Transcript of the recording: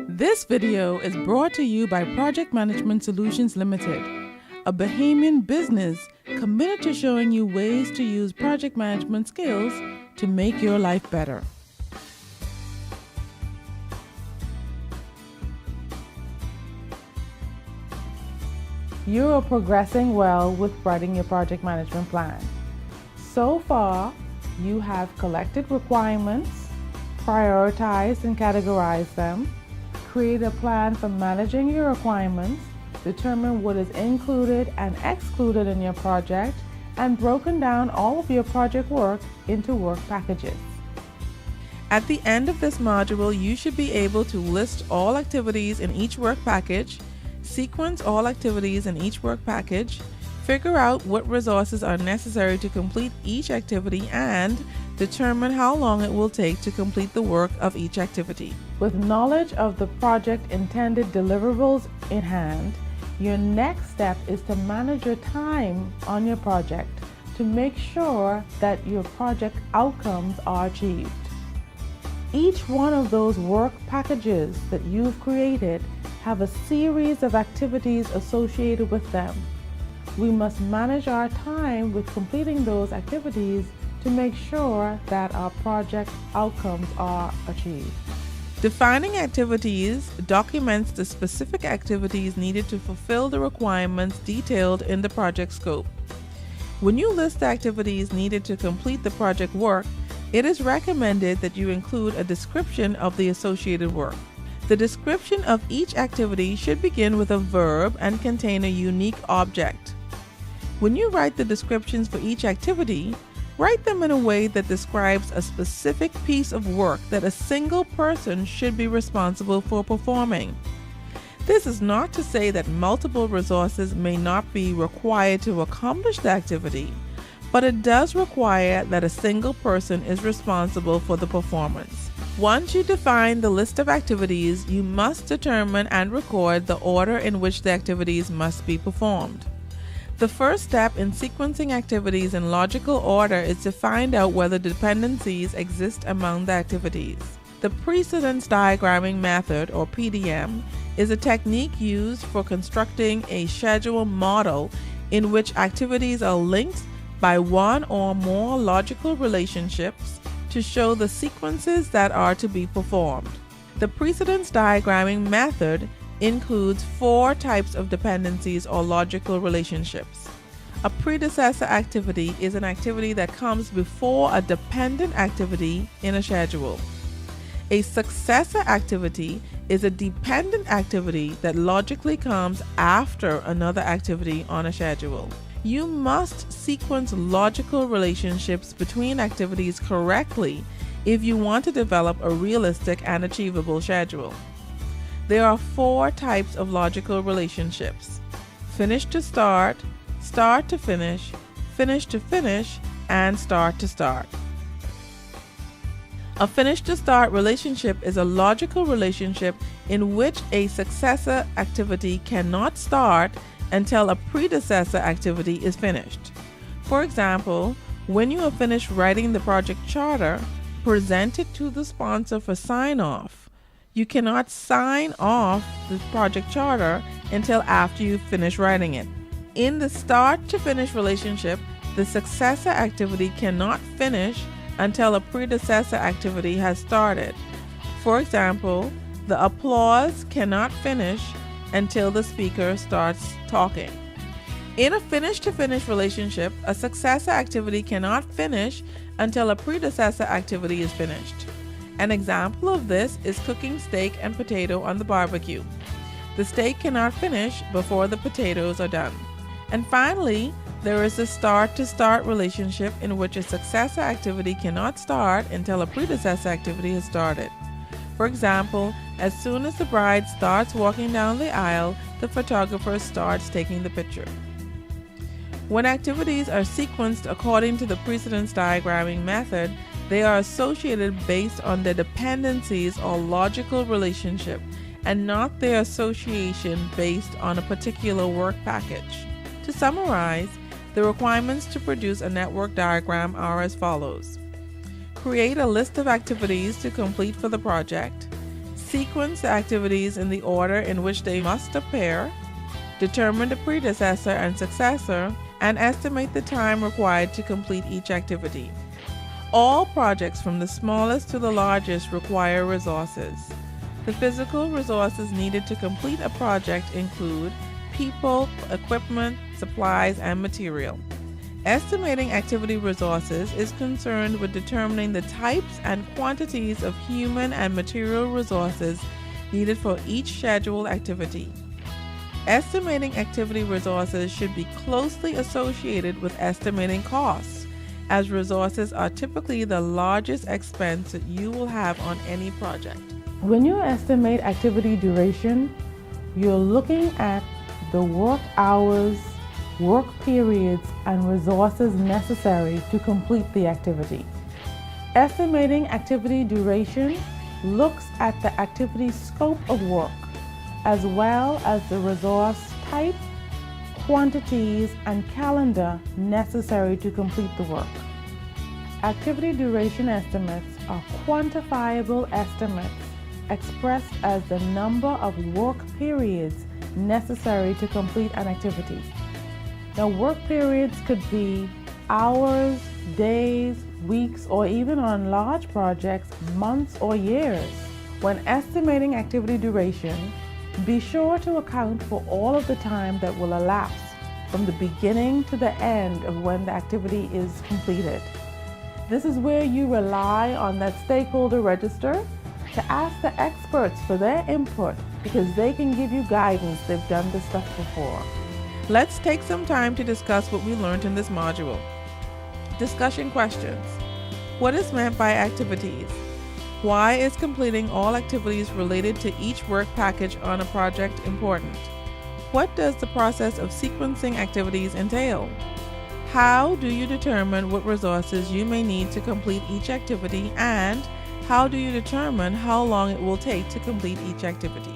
This video is brought to you by Project Management Solutions Limited, a Bahamian business committed to showing you ways to use project management skills to make your life better. You are progressing well with writing your project management plan. So far, you have collected requirements, prioritized and categorized them, create a plan for managing your requirements, determine what is included and excluded in your project, and broken down all of your project work into work packages. At the end of this module, you should be able to list all activities in each work package, sequence all activities in each work package, figure out what resources are necessary to complete each activity, and determine how long it will take to complete the work of each activity. With knowledge of the project intended deliverables in hand, your next step is to manage your time on your project to make sure that your project outcomes are achieved. Each one of those work packages that you've created have a series of activities associated with them. We must manage our time with completing those activities to make sure that our project outcomes are achieved. Defining activities documents the specific activities needed to fulfill the requirements detailed in the project scope. When you list the activities needed to complete the project work, it is recommended that you include a description of the associated work. The description of each activity should begin with a verb and contain a unique object. When you write the descriptions for each activity, write them in a way that describes a specific piece of work that a single person should be responsible for performing. This is not to say that multiple resources may not be required to accomplish the activity, but it does require that a single person is responsible for the performance. Once you define the list of activities, you must determine and record the order in which the activities must be performed. The first step in sequencing activities in logical order is to find out whether dependencies exist among the activities. The precedence diagramming method, or PDM, is a technique used for constructing a schedule model in which activities are linked by one or more logical relationships to show the sequences that are to be performed. The precedence diagramming method includes 4 types of dependencies or logical relationships. A predecessor activity is an activity that comes before a dependent activity in a schedule. A successor activity is a dependent activity that logically comes after another activity on a schedule. You must sequence logical relationships between activities correctly if you want to develop a realistic and achievable schedule. There are 4 types of logical relationships: finish to start, start to finish to finish, and start to start. A finish to start relationship is a logical relationship in which a successor activity cannot start until a predecessor activity is finished. For example, when you have finished writing the project charter, present it to the sponsor for sign-off. You cannot sign off the project charter until after you finish writing it. In the start to finish relationship, the successor activity cannot finish until a predecessor activity has started. For example, the applause cannot finish until the speaker starts talking. In a finish to finish relationship, a successor activity cannot finish until a predecessor activity is finished. An example of this is cooking steak and potato on the barbecue. The steak cannot finish before the potatoes are done. And finally, there is a start to start relationship in which a successor activity cannot start until a predecessor activity has started. For example, as soon as the bride starts walking down the aisle, the photographer starts taking the picture. When activities are sequenced according to the precedence diagramming method, they are associated based on their dependencies or logical relationship, and not their association based on a particular work package. To summarize, the requirements to produce a network diagram are as follows. Create a list of activities to complete for the project. Sequence the activities in the order in which they must appear, determine the predecessor and successor, and estimate the time required to complete each activity. All projects from the smallest to the largest require resources. The physical resources needed to complete a project include people, equipment, supplies, and material. Estimating activity resources is concerned with determining the types and quantities of human and material resources needed for each scheduled activity. Estimating activity resources should be closely associated with estimating costs, as resources are typically the largest expense that you will have on any project. When you estimate activity duration, you're looking at the work hours, work periods, and resources necessary to complete the activity. Estimating activity duration looks at the activity's scope of work, as well as the resource type, quantities, and calendar necessary to complete the work. Activity duration estimates are quantifiable estimates expressed as the number of work periods necessary to complete an activity. Now, work periods could be hours, days, weeks, or even on large projects, months or years. When estimating activity duration, be sure to account for all of the time that will elapse from the beginning to the end of when the activity is completed. This is where you rely on that stakeholder register to ask the experts for their input, because they can give you guidance. They've done this stuff before. Let's take some time to discuss what we learned in this module. Discussion questions. What is meant by activities? Why is completing all activities related to each work package on a project important? What does the process of sequencing activities entail? How do you determine what resources you may need to complete each activity, and how do you determine how long it will take to complete each activity?